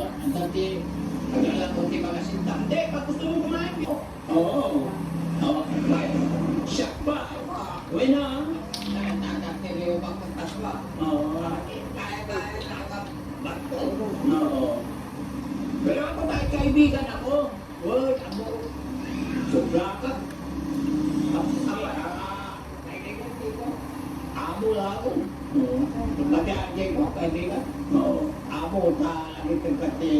ang dati, naglalang konti mga sinta. Hindi, pag gusto mo kumain. Oo. Oo, kumain. Siya pa. Uy na. Nagtatagtiriw pang pagtas pa. Oo. Kaya-kaya nakabato. Oo. Pero ako kahit kaibigan ako. Uy, ako. Sobra ka. Amo lang ako. Pagkakajay ko, kaibigan. Oo. Amo, lagi pagkati.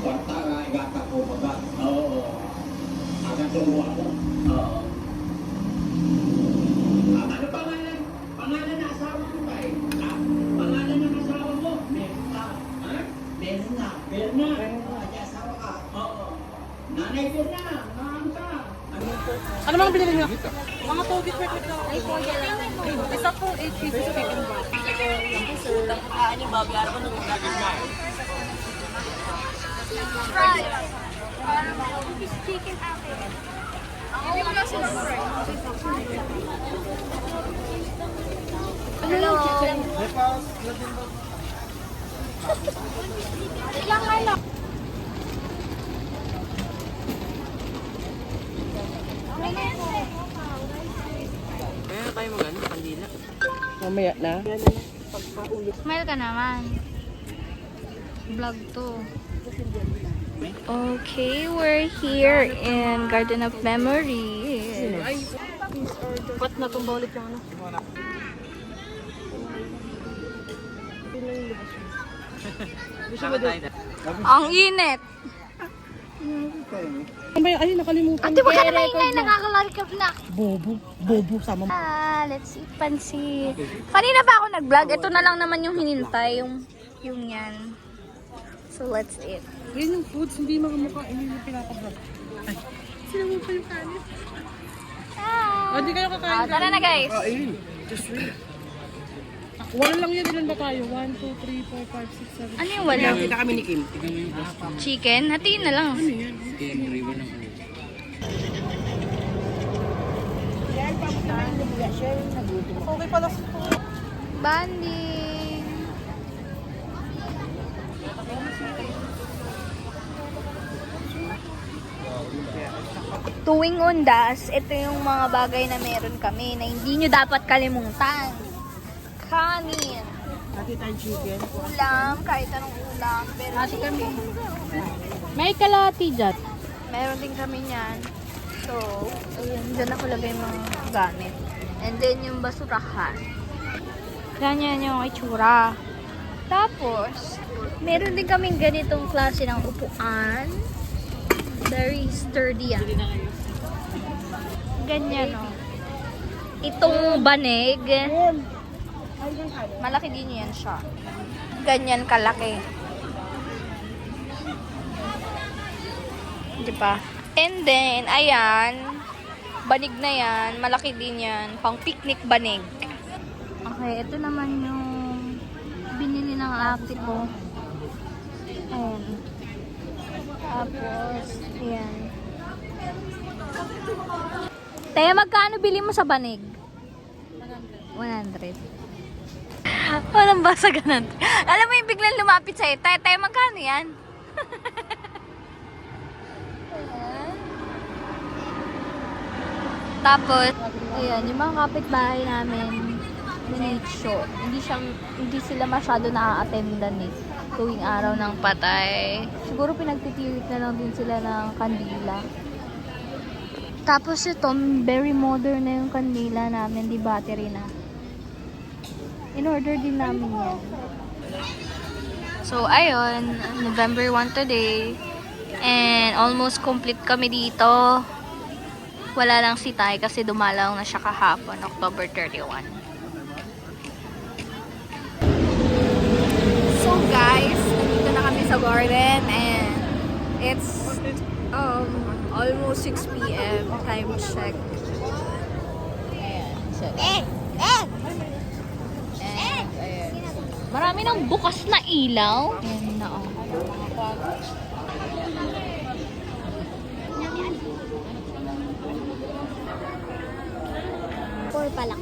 Kwarta nga, igata ko baga. Oo. Agad tuwa ako. Oo. Ano pangalan? Pangalan na asawa ko ba eh? Pangalan ng asawa mo? Berna. Ha? Berna. Berna. Ay, asawa ka. Oo. Nanay Berna. Naan ka. Ano mga binili niyo? Mga pogi perfect na. Ay, pogi lang. Isa po 8 pieces chicken broth. Ani babayar ko nung natin na. Fries. Chicken apple. Hindi mo lang sila fries. Hello. Ilang ano? Kaya tayo magano, kandila. Mamaya na. Smile ka naman. Vlog to. Okay, we're here in Garden of Memories. Ba't natumba ulit yung ano? Saka tayo na. Ang init. Mamaya, ay nakalimutan. Ate, wag ka na maingay. Nakakalarikap na. Bobo. Bobo sama. Let's eat pansit. Kanina ba ako nag-vlog? Ito na lang naman yung hinintay. Yung yan. So, let's eat. Yan yung foods, hindi mga mukha, hindi yung pinapagrab. Ay, sila mo pa yung kanin. O, di kayo kakain. Tara na, guys. Kain. Just wait. Wala lang yan, ilan ba tayo? 1, 2, 3, 4, 5, 6, 7. Ano yung wala? Kita kami ni Kim. Chicken? Hatiin na lang. Ano yan? Okay pala sa po. Banding. Tuwing undas, ito yung mga bagay na meron kami na hindi nyo dapat kalimutan. Kanin, Ati tayong chicken. ulam, kahit anong ulam. Pero Ati kami. May kalati dyan. meron din kami niyan. So, ayun, dyan ako lagay yung mga gamit. And then yung basurahan. Ganyan yung itsura. Tapos, meron din kaming ganitong klase ng upuan. Very sturdy yan. Ganyan, oh. Itong banig, malaki din yan siya. Ganyan kalaki. Diba? And then, ayan, banig na yan, malaki din yan, pang picnic banig. Okay, ito naman yung binili ng ate ko. Ayan. Tapos, ayan. Taya, magkano bili mo sa banig? 100. Walang basa ganun. Alam mo yung biglang lumapit sa'yo. Taya, magkano yan? Ayan. Tapos, ayan, yung mga kapitbahay namin, minitsyo. Hindi sila masyado na-attendan eh. Tuwing araw ng patay. Siguro pinagtitirit na lang din sila ng kandila. Tapos ito, very modern na yung kandila namin, di battery na. In-order din namin yan. So, ayun, November 1 today. And almost complete kami dito. Wala lang si Tay kasi dumalaw na siya kahapon, October 31. So guys, nandito na kami sa garden and it's almost 6 p.m. Time check. Ayan. So, ayan. Marami nang bukas na ilaw. Ayan na, oh. Pala.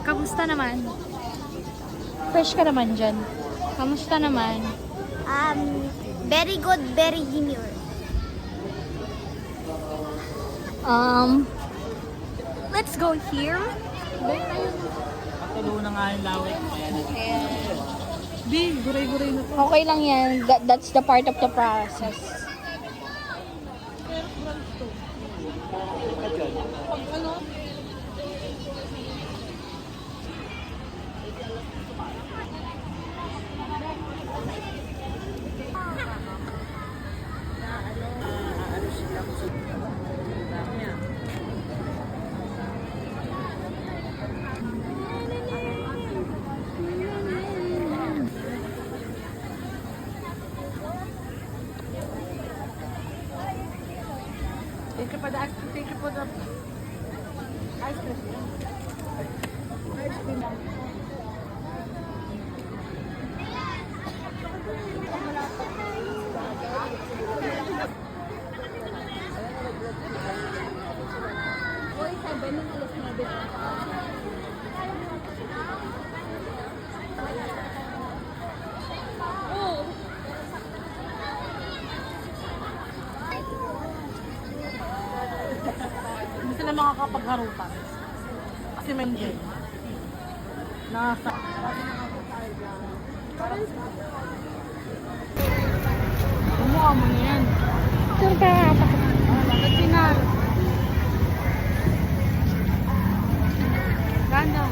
Kamusta naman? Fresh ka naman dyan. Kamusta naman? Very good, very junior. Let's go here. Patulo na nga yung laway. Di, guray-guray na to. Okay lang yan. That's the part of the process. Ano? Thank you for the ice cream. Thank you for the ice cream. Ice cream. Hindi sila makakapagharutan. Kasi may hindi. Nasa. Mukha mo na yan. Sure ka. Bakit sinar? Ganda.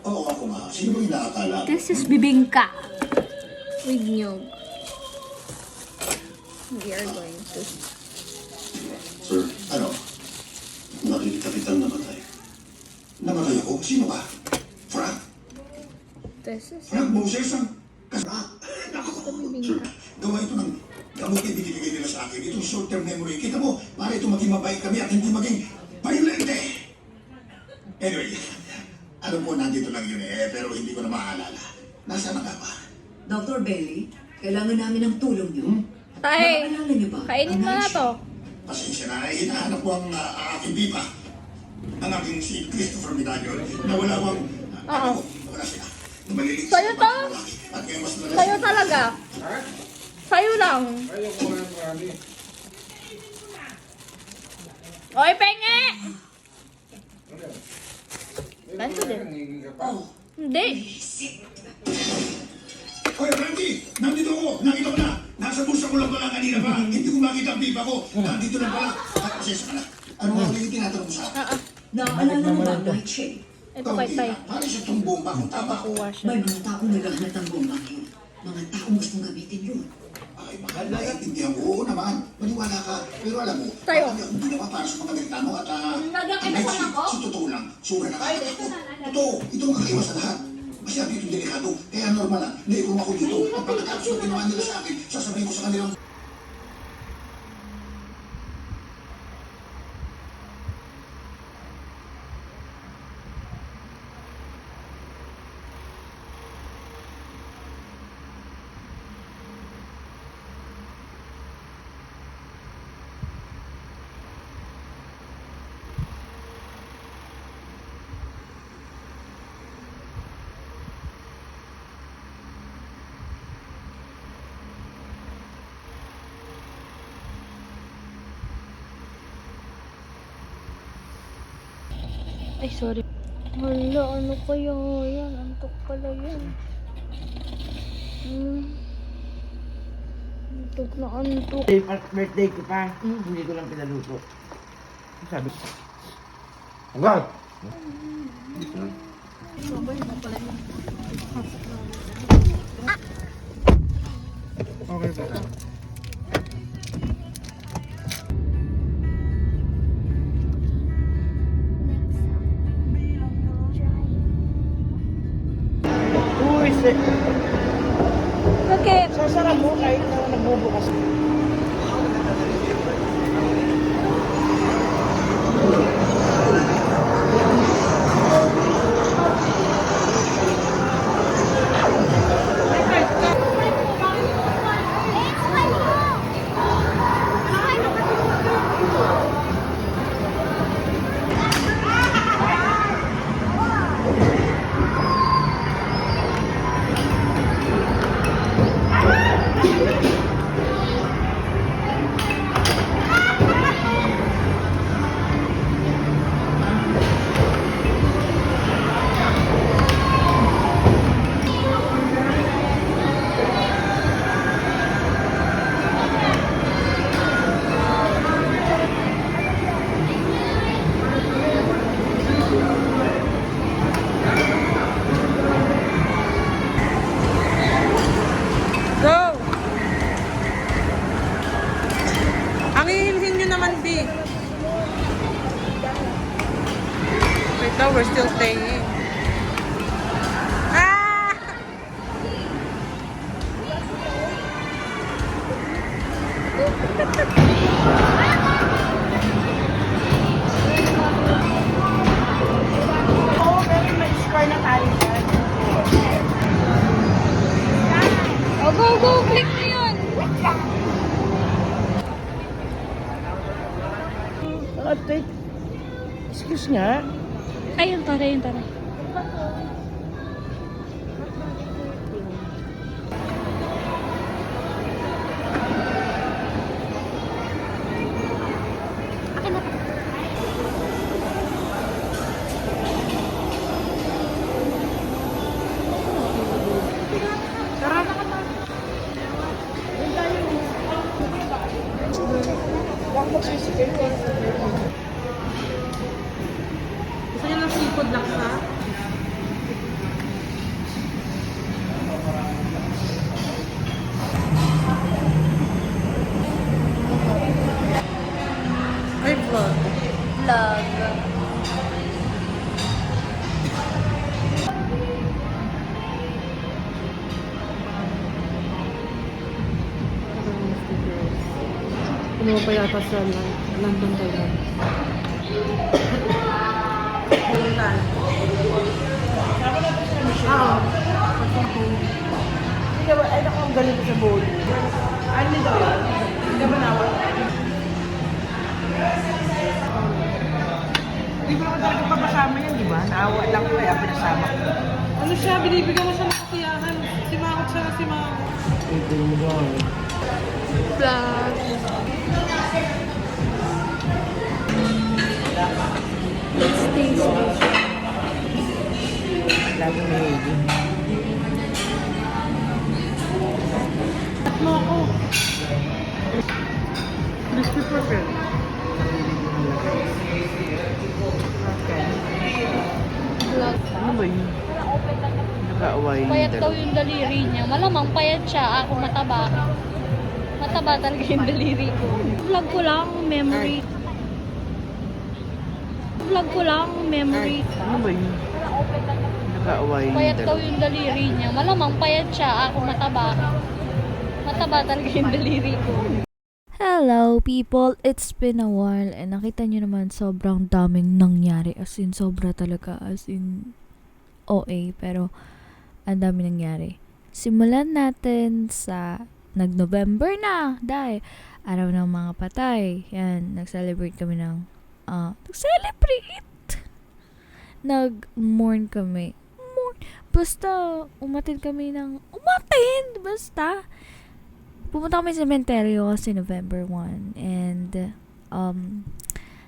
Oo, ako nga. Sino ba inaakala? This is bibingka. With nyog. We are going to. Sir, ano? Nakikita kitang namatay. Namatay ako? Sino ba? Frank? This is Frank Moses ang kasama. Naku, sir, gawa ito ng gamot na binibigay nila sa akin. Itong short-term memory. Kita mo, para ito maging mabait kami at hindi maging violente. Anyway, alam ko nandito lang yun pero hindi ko na maalala. Nasaan na nga ba? Dr. Bailey, kailangan namin ng tulong niyo. Tay, Naalala niyo ba? kainin mo na to. Pasensya na, hinahanap ko ang aking pipa. Ang aking si Christopher Medallion na wala bang... Oo. Wala sila. Maliliit Sa'yo to? At ngayon mas malaki. Sa'yo talaga. Sa'yo lang. Oy, penge! Ganito din. Oh, Hindi. Hoy, Frankie! Nandito ako! Nakita ko na! Nasa bulsa ko lang pala kanina pa. Hindi ko makita ang pipa ko. Nandito na pala. Pasensya ka na. Ano nga yung tinatanong mo sa akin? naalala mo ba, Nightshade? Ito kay Tay. Para sa itong bomba kung tama ko. Kuha siya. May mga taong naghahanap ng bombang yun. Mga taong gustong gamitin yun. Ay, mahal na intindihan ko. Oo naman. Maniwala ka. Pero alam mo, Tayo. hindi naman para sa mga Amerikano at Nagkakaibasan ako? sa totoo lang, sobra na kaya ako. Totoo, ito ang kakaiwas sa lahat. Masyado itong delikado. Kaya normal lang, naikurma ko dito. At pagkatapos na ginawa nila sa akin, sasabihin ko sa kanilang Ay, sorry. Hala, ano kaya yan? Antok pala yan. Antok na antok. Birthday ko pa. Hindi ko lang pinaluto. Sabi ko. Agad! Okay ba? Uy, Bakit? sasarap mo kahit na nagbubukas. No, we're still staying. Ah! Oh, go, go! Click mo yun! Ate, excuse nga. Ayun, tara, yun, tara. Akin na. Gusto niyo ng seafood laksa? Ay, vlog. Vlog. Ano mo pa yata sa London tayo? Oo. Hindi ba, ay naku, ang galing ko sa bowl. Ano daw yun? Hindi ba nawa? Hindi ba naman talaga papasama yan, di ba? Naawa lang ko kaya pinasama ko. Ano siya? Binibigyan mo siya ng kasiyahan. Simangot siya na simangot. Vlog. Let's taste it. Lagi may hindi. At mo ako. Crispy perfect. Okay. Vlog. Ano ba yun? Nag-aaway. Payat daw yung daliri niya. Malamang payat siya. Ako mataba. Mataba talaga yung daliri ko. Vlog ko lang, memory. Vlog ko lang, memory. Ano ba yun? Nag-aaway. Payat daw yung daliri niya. Malamang payat siya. Ako mataba. Mataba talaga yung daliri ko. Hello people, it's been a while and nakita nyo naman sobrang daming nangyari, as in sobra talaga, as in OA, pero ang dami nangyari. Simulan natin sa nag-November na dahil araw ng mga patay. Yan, nag-celebrate kami ng nag-mourn kami. Basta umattend kami ng basta pumunta kami sa cementerio kasi November 1, and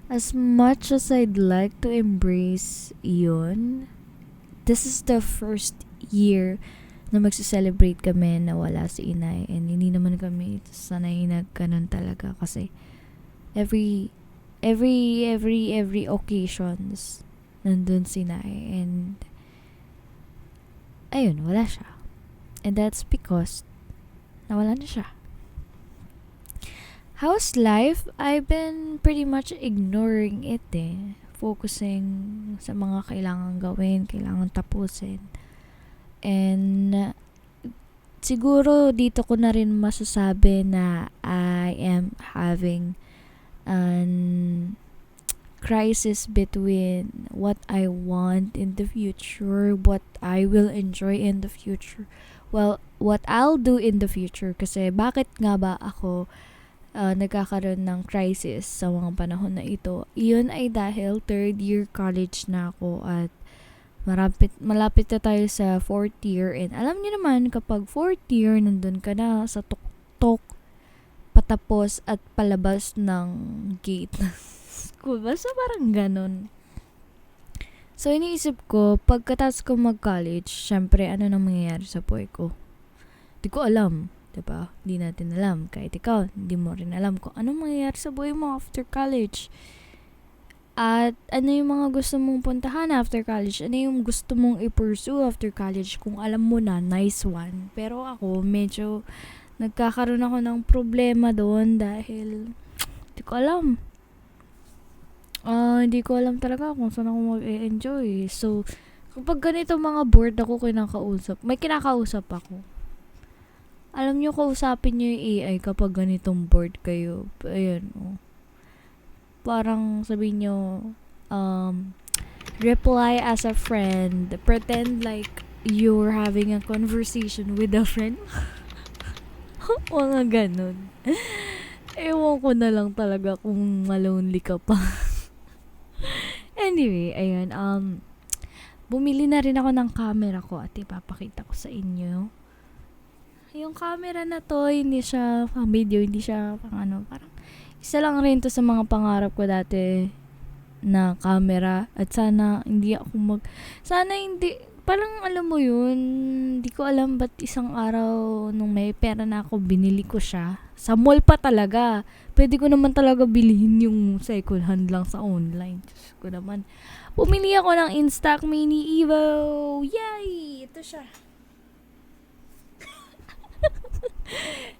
as much as I'd like to embrace yun, this is the first year na magse-celebrate kami na wala si inay, and hindi naman kami sanay na ganun talaga kasi every occasions nandun si inay, and ayun, wala siya, and that's because nawala na siya. How's life? I've been pretty much ignoring it focusing sa mga kailangan gawin, kailangan tapusin. And siguro dito ko na rin masasabi na I am having an crisis between what I want in the future, what I will enjoy in the future. Well, what I'll do in the future, kasi bakit nga ba ako nagkakaroon ng crisis sa mga panahon na ito? Iyon ay dahil third year college na ako at malapit na tayo sa fourth year, and alam niyo naman kapag fourth year nandun ka na sa tuktok patapos at palabas ng gate ng school, basta parang ganun. So iniisip ko pagkatapos ko mag-college, syempre ano nang mangyayari sa buhay ko? Di ko alam, diba? Di natin alam. Kahit ikaw, hindi mo rin alam kung anong mangyayari sa buhay mo after college. At ano yung mga gusto mong puntahan after college? Ano yung gusto mong i-pursue after college? Kung alam mo na, nice one. Pero ako, medyo nagkakaroon ako ng problema doon dahil di ko alam. Hindi ko alam talaga kung saan ako mag-enjoy. So, kapag ganito mga bored ako may kinakausap ako. Alam nyo, kausapin nyo yung AI kapag ganitong bored kayo. Ayan, oh. Parang sabihin nyo, reply as a friend. Pretend like you're having a conversation with a friend. Mga ganun. Ewan ko na lang talaga kung malonely ka pa. Anyway, ayun. Bumili na rin ako ng camera ko at ipapakita ko sa inyo. Yung camera na to, hindi siya pang video, hindi siya pang ano, parang isa lang rin to sa mga pangarap ko dati na camera. At sana hindi, parang alam mo yun, hindi ko alam ba't isang araw nung may pera na ako, binili ko siya. Sa mall pa talaga. Pwede ko naman talaga bilhin yung second hand lang sa online. Diyos ko naman. Pumili ako ng Instax Mini Evo. Yay! Ito siya.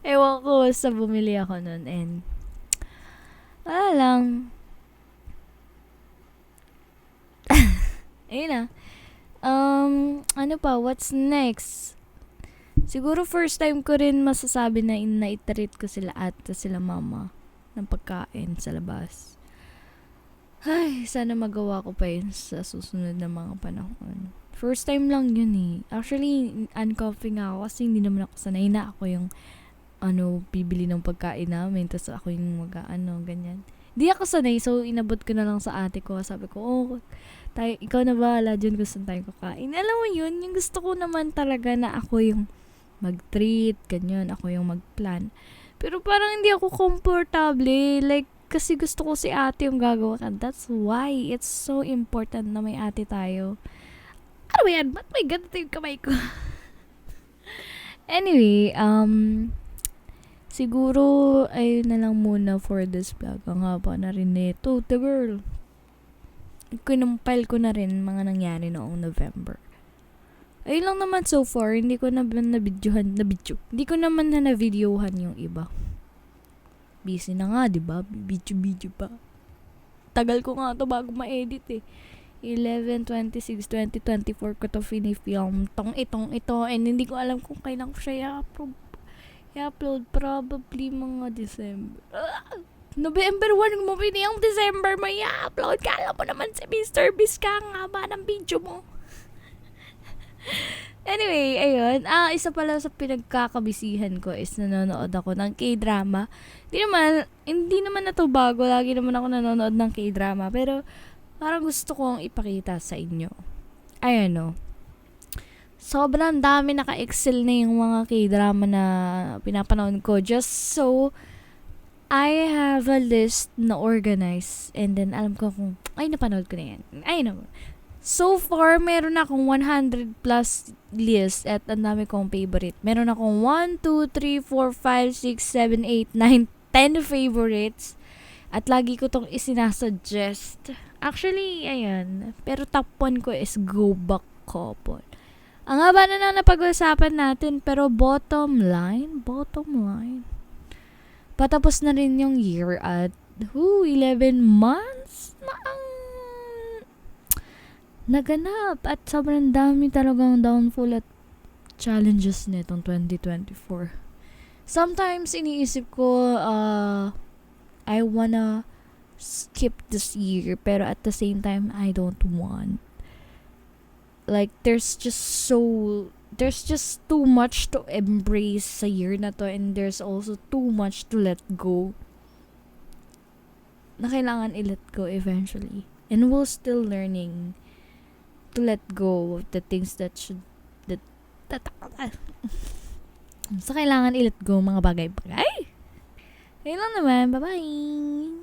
Ewan ko sa bumili ako nun and wala lang. Ayun na. Ano pa? What's next? Siguro first time ko rin masasabi na na-treat ko sila ate, sila mama ng pagkain sa labas. Ay, sana magawa ko pa yun sa susunod na mga panahon. First time lang yun eh. Actually, uncomfy nga ako kasi hindi naman ako sanay na ako yung bibili ng pagkain namin. Tapos ako yung ganyan. Di ako sanay, so inabot ko na lang sa ate ko. Sabi ko, ikaw na bahala dyan kung saan tayo kakain. Alam mo yun, yung gusto ko naman talaga na ako yung mag-treat, ganyan. Ako yung mag-plan. Pero parang hindi ako komportable. Like, kasi gusto ko si ate yung gagawa ka. That's why it's so important na may ate tayo. Ano ba yan? Ba't may ganito yung kamay ko? Anyway, siguro, ayun na lang muna for this vlog. Ang haba na rin nito. The girl. Kinumpile ko na rin mga nangyari noong November. Ayun lang naman so far. Hindi ko naman Hindi ko naman na videohan yung iba. Busy na nga, diba? Video pa. Tagal ko nga to bago ma-edit eh. 11/26/2024 ko to film ito and hindi ko alam kung kailan ko siya i-upload probably mga December. November 1 mo yung December mo i-upload ka. Alam mo naman si Mr. Beast ka nga ba ng video mo. Anyway, ayun. Isa pala sa pinagkakabisihan ko is nanonood ako ng K-drama. Hindi naman na to bago. Lagi naman ako nanonood ng K-drama. Pero parang gusto kong ipakita sa inyo. Ayun, sobrang dami naka-excel na yung mga K-drama na pinapanood ko. Just so, I have a list na organized. And then, alam ko kung, napanood ko na yan. Ayun. So far, meron akong 100 plus list at ang dami kong favorite. Meron akong 1, 2, 3, 4, 5, 6, 7, 8, 9, 10 favorites. At lagi ko tong isinasuggest. Actually, ayan. Pero top 1 ko is Go Back Couple. Ang haba na napag-usapan natin. Pero bottom line. Patapos na rin yung year at 11 months na ang naganap. At sobrang dami talagang downfall at challenges nitong 2024. Sometimes iniisip ko, I wanna skip this year, pero at the same time, I don't want. Like, there's just too much to embrace sa year na to, and there's also too much to let go. Na kailangan i-let go eventually. And we're still learning to let go of the things that so, kailangan i-let go mga bagay-bagay. Ayun lang naman. Bye-bye!